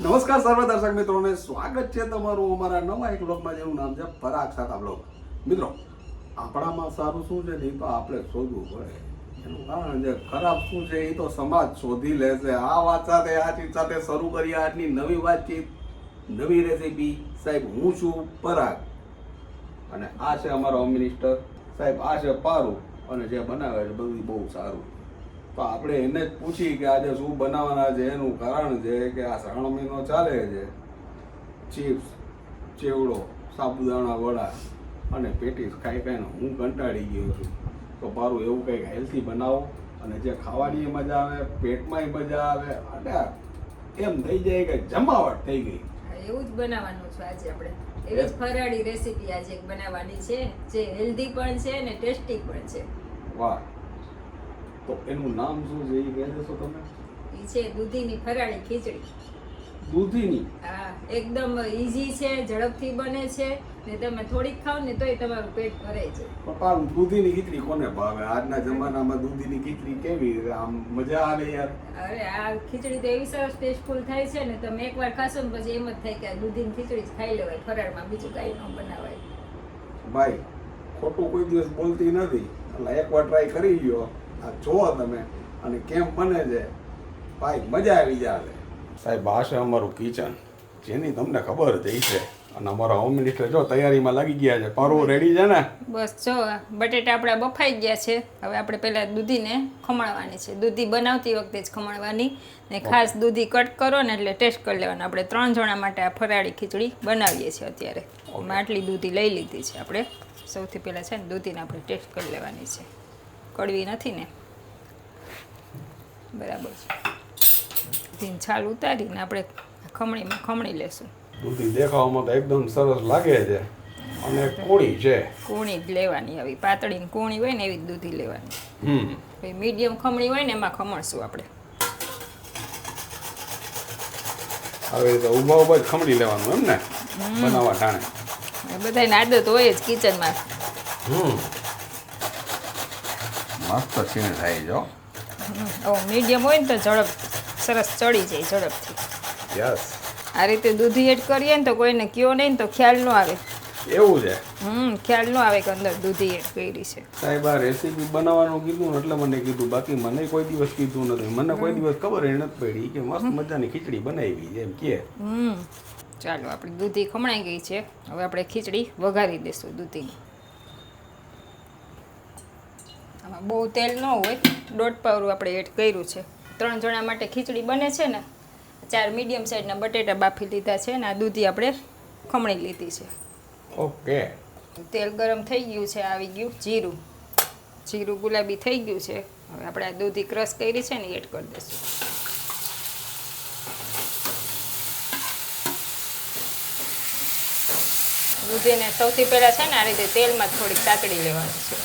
નમસ્કાર સર્વ દર્શક મિત્રોને સ્વાગત છે તમારું અમારા નવા એક બ્લોગમાં, જેનું નામ છે પરાગ સાતા બ્લોગ. મિત્રો, આપણામાં સારું શું છે ને એ તો આપણે શોધવું પડે. એનું કારણ છે ખરાબ શું છે એ તો સમાજ શોધી લેશે. આ વાત સાથે આ ચીજ સાથે શરૂ કરીએ આજની નવી વાતચીત, નવી રેસીપી. સાહેબ, હું છું પરાગ અને આ છે અમારો હોમ મિનિસ્ટર. સાહેબ, આ છે પારુ અને જે બનાવે છે બધું બહુ સારું. તો આપણે એને જ પૂછી કે આજે શું બનાવવાના છે. એનું કારણ છે કે આ શ્રાવણ મહિનો ચાલે છે. ચિપ્સ, ચેવડો, સાબુદાણા વડા અને પેટીસ ખાઈ ખાઈને હું કંટાળી ગયો છું. તો પારું એવું કંઈક હેલ્થી બનાવો અને જે ખાવાની મજા આવે, પેટમાંય મજા આવે અને એમ થઈ જાય કે જમાવટ થઈ ગઈ. એવું જ બનાવવાનું છે આજે આપણે. એવી જ ફરાળી રેસીપી આજે બનાવવાની છે, જે હેલ્ધી પણ છે અને ટેસ્ટી પણ છે. વાહ! તો એનું નામ શું છે એ કહી દેશો તમે? એ છે દૂધીની ફરાળી ખીચડી. દૂધીની? હા, એકદમ ઈઝી છે, ઝડપથી બને છે ને તમે થોડીક ખાવ ને તોય તમારું પેટ ભરાય છે. પપ્પા, દૂધીની ખીચડી કોને ભાવે? આજના જમાનામાં દૂધીની ખીચડી કેવી આમ મજા આવે યાર. અરે આ ખીચડી તો એવી સરસ ટેસ્ટફુલ થાય છે ને, તમે એકવાર ખાશો ને પછી એમ જ થાય કે આ દૂધીની ખીચડી જ ખાઈ લેવાય, ફરાળમાં બીજું કાંઈ ન બનાવાય. ભાઈ, ખોટું કોઈ દિવસ બોલતી નથી. એટલે એકવાર ટ્રાય કરી લ્યો. આ જોવો તમે અને કેમ બને છે. ભાઈ, મજા આવી જાય. સાહેબ, આ છે અમારું કિચન, જેની તમને ખબર જ છે. અને અમારા હોમ મિનિસ્ટર જો તૈયારીમાં લાગી ગયા છે. પારું રેડી છે ને? બસ જો બટેટા આપણા બફાઈ ગયા છે. હવે આપણે પહેલાં દૂધીને ખમણવાની છે. દૂધી બનાવતી વખતે જ ખમણવાની ને ખાસ દૂધી કટ કરો ને એટલે ટેસ્ટ કરી લેવાનું. આપણે 3 જણા માટે આ ફરાળી ખીચડી બનાવીએ છીએ અત્યારે. આટલી દૂધી લઈ લીધી છે આપણે. સૌથી પહેલાં છે ને દૂધીને આપણે ટેસ્ટ કરી લેવાની છે. કડવી નથી ને? બરાબર છે. દૂધીની છાલ ઉતારીને આપણે ખમણીમાં ખમણી લેશું. દૂધી દેખાવામાં તો એકદમ સરસ લાગે છે અને કોળી છે. કૂણી જ લેવાની, આવી પાતળી કૂણી હોય ને એવી જ દૂધી લેવાની. પછી મીડિયમ ખમણી હોય ને એમાં ખમણશું આપણે. આવી રીતે ઊભા જ ખમણી લેવાનું એમ ને બનાવવા ટાણે? બધાને આદત હોય જ કિચનમાં. મસ્ત છીણ થાય જો. મીડિયમ હોય ને તો સરસ ચડી જાય ઝડપથી. યસ. આ રીતે દૂધી એડ કરીએ ને તો કોઈને કયો નહીં ને તો ખ્યાલ ન આવે. એવું છે? ખ્યાલ ન આવે કે અંદર દૂધી એડ કરી છે. સાહેબ, આ રેસીપી બનાવવાનું કીધું ને એટલે મને કીધું, બાકી મને કોઈ દિવસ કીધું નથી. મને કોઈ દિવસ ખબર નથી પડી કે મસ્ત મજાની ખીચડી બનાવી એમ કે. ચાલો, આપણી દૂધી ખમણાઈ ગઈ છે. હવે આપણે ખીચડી વઘારી દઈશું દૂધીની. આમાં બહુ તેલ ન હોય, 1.5 પાવરું આપણે એડ કર્યું છે. 3 જણા માટે ખીચડી બને છે ને. 4 મીડિયમ સાઈઝના બટેટા બાફી લીધા છે અને આ દૂધી આપણે ખમણી લીધી છે. ઓકે. તેલ ગરમ થઈ ગયું છે. આવી ગયું જીરું. જીરું ગુલાબી થઈ ગયું છે. હવે આપણે આ દૂધી ક્રશ કરી છે ને એડ કરી દઈશું. દૂધીને સૌથી પહેલાં છે ને આ રીતે તેલમાં જ થોડીક સાતડી લેવાનું છે.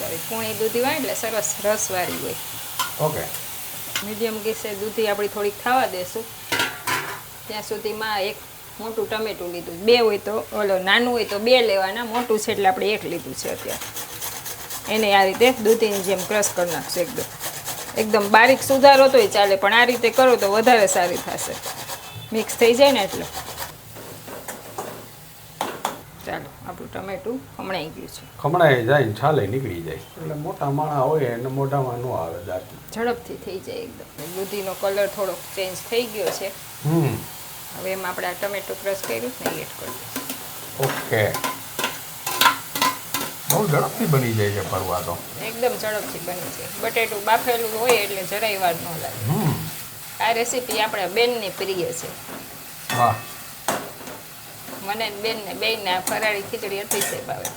ત્યારે કૂણી દૂધી હોય એટલે સરસ રસવાળી હોય. ઓકે. મીડિયમ ગેસે દૂધી આપણી થોડીક થવા દેશું. ત્યાં સુધીમાં એક મોટું ટમેટું લીધું. 2 હોય તો નાનું હોય તો 2 લેવાના, મોટું છે એટલે આપણે 1 લીધું છે અત્યારે. એને આ રીતે દૂધીની જેમ ક્રશ કરી નાખશું. એકદમ બારીક સુધારો તોય ચાલે, પણ આ રીતે કરો તો વધારે સારી થશે. મિક્સ થઈ જાય ને એટલે. ચાલો, આપણું ટમેટું ખમણાઈ ગયું છે. ખમણાઈ જાય ને છાલે નીકળી જાય એટલે મોટા માણા હોય એને મોઢામાં ન આવે દાંત. ઝડપથી થઈ જાય એકદમ. દૂધીનો કલર થોડો ચેન્જ થઈ ગયો છે. હવે એમાં આપણે આ ટમેટો ક્રશ કર્યું ને એડ કરી દઈશું. ઓકે. બહુ ઝડપથી બની જાય છે પરવા તો. એકદમ ઝડપથી બની જાય. બટેટું બાફેલું હોય એટલે જરાય વાર ન લાગે. આ રેસીપી આપણા બેનની પ્રિય છે. વાહ. મને બેનને બેયને આ ફરાળી ખીચડી અતિશય ભાવે.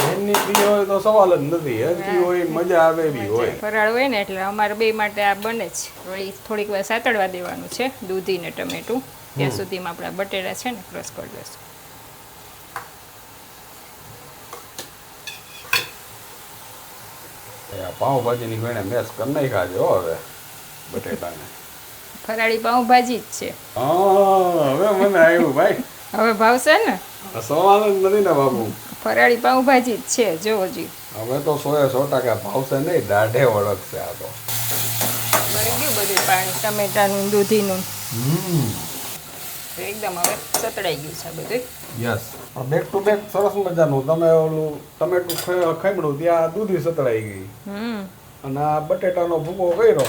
બેનની પ્રિય હોય તો સવાલ જ નથી. હેલ્ધી હોય, મજા આવે એવી હોય. ફરાળ હોય ને એટલે અમારે બે માટે આ બને જ. વળી થોડીક વાર સાતળવા દેવાનું છે દૂધી ને ટમેટું. ત્યાં સુધીમાં આપણા બટેટા છે ને ક્રશ કરી દઈશું. પાઉંભાજીની વેણે મેસ કરી નાખ્યા છે હવે બટેટાને. ફરાળી પાઉંભાજી જ છે. હા, હવે મને આવ્યું ભાઈ. હવે ભાવશે ને? સવાલ જ નથી ને બાબુ. ફરાળી પાઉંભાજી જ છે જો હજી. હવે તો 100% ભાવશે નહીં, દાઢે વળગશે આ તો. ભરી ગયું બધું પાણી ટમેટાનું દૂધીનું. એકદમ હવે સતળાઈ ગયું છે બધું. યસ બેક ટુ બેક સરસ મજાનું. તમે ઓલું ટમેટું ખમડું ત્યાં દૂધી સતળાઈ ગઈ અને આ બટેટાનો ભૂકો કર્યો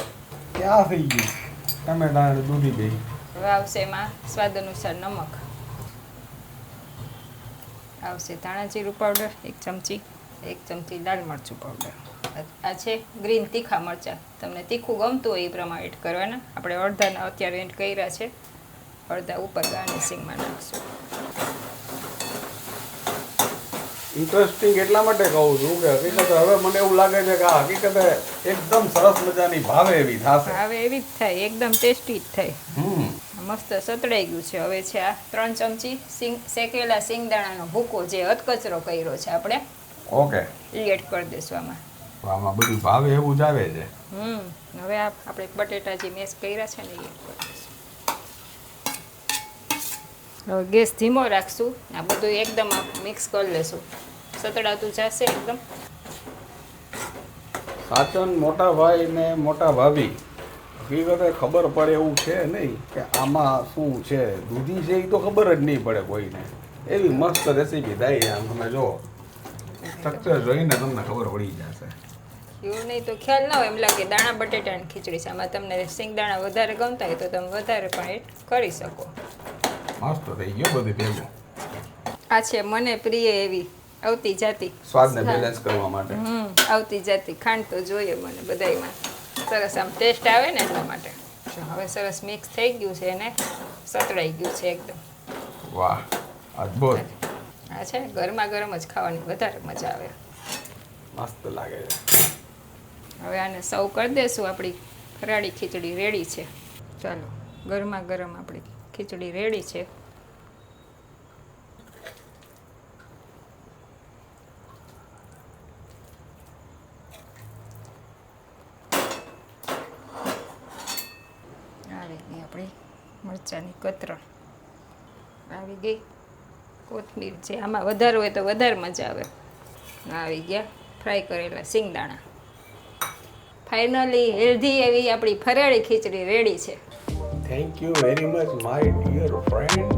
ત્યાં થઈ ગયું ટમેટા અને દૂધી બે. હવે આવશે એમાં સ્વાદ અનુસાર નમક, આવશે ધાણા જીરું પાવડર 1 ચમચી, 1 ચમચી લાલ મરચું પાવડર. આ છે ગ્રીન તીખા મરચાં. તમને તીખું ગમતું હોય એ પ્રમાણે એડ કરવાના. આપણે અડધાના અત્યારે એડ કર્યા છે, અડધા ઉપર ગાર્નિશિંગમાં નાખશું. ઇન્ટરેસ્ટિંગ એટલા માટે કહું છું કે હકીકતે હવે મને એવું લાગે છે કે આ હકીકતે એકદમ સરસ મજાની ભાવે એવી થશે. હવે એવી જ થાય, એકદમ ટેસ્ટી જ થાય. મસ્ત સતળાઈ ગયું છે. હવે છે આ 3 ચમચી શેકેલા સિંગદાણાનો ભૂકો જે અધકચરો કર્યો છે આપણે, ઓકે, એ એડ કરી દઈશું આમાં. આમાં બધું ભાવે એવું જ આવે છે. હવે આપણે બટેટા જે મેશ કર્યા છે ને એ એડ કરી દઈશું. હવે ગેસ ધીમો રાખશું. આ બધું એકદમ મિક્સ કરી લેશું. સતળાતું જશે એકદમ. સાચન મોટા ભાઈ ને મોટા ભાભી હકીકતે ખબર પડે એવું છે નહીં કે આમાં શું છે. દૂધી છે એ તો ખબર જ નહીં પડે કોઈને. એવી મસ્ત રેસીપી થાય છે. આમ તમે જો સ્ટ્રક્ચર જોઈને તમને ખબર પડી જશે. એવું નહીં તો ખ્યાલ ના હોય, એમ લાગે દાણા બટેટાની ખીચડી છે. આમાં તમને સિંગદાણા વધારે ગમતા હોય તો તમે વધારે પણ એડ કરી શકો. મસ્ત થઈ ગયો બધું ભેગું. આ છે મને પ્રિય એવી આવતી જાતી સ્વાદને બેલેન્સ કરવા માટે. આવતી જાતી ખાંડ તો જોઈએ મને બધાયમાં. સરસ આમ ટેસ્ટ આવે ને એટલા માટે. હવે સરસ મિક્સ થઈ ગયું છે અને સતળાઈ ગયું છે એકદમ. વાહ, અદ્ભુત. આ છે ને ગરમા ગરમ જ ખાવાની વધારે મજા આવે, મસ્ત લાગે છે. હવે આને સર્વ કરી દઈશું. આપણી ફરાળી ખીચડી રેડી છે. ચાલો, ગરમા ગરમ આપણી ખીચડી રેડી છે. આવી ગઈ આપણી મરચાંની કતરણ આવી ગઈ. કોથમીર છે આમાં વધારે હોય તો વધારે મજા આવે. આવી ગયા ફ્રાય કરેલા સિંગદાણા. ફાઇનલી હેલ્ધી એવી આપણી ફરાળી ખીચડી રેડી છે. Thank you very much my dear friend.